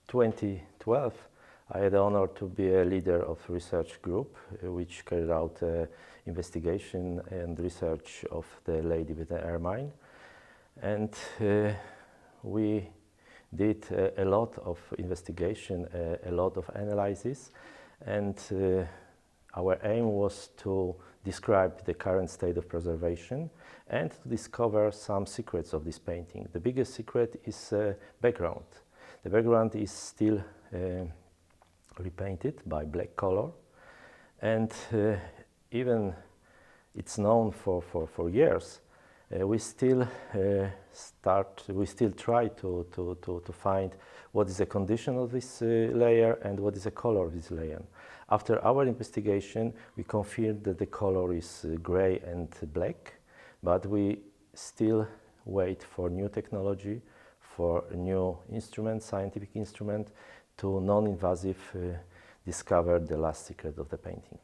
2012, I had the honor to be a leader of research group which carried out investigation and research of the lady with the ermine. And we did a lot of investigation, a lot of analysis, and our aim was to describe the current state of preservation and to discover some secrets of this painting. The biggest secret is background. The background is still repainted by black color, and even it's known for years. We still try to find what is the condition of this layer and what is the color of this layer. After our investigation, we confirmed that the color is gray and black, but we still wait for new technology, for a new instrument, scientific instrument, to non-invasive discover the last secret of the painting.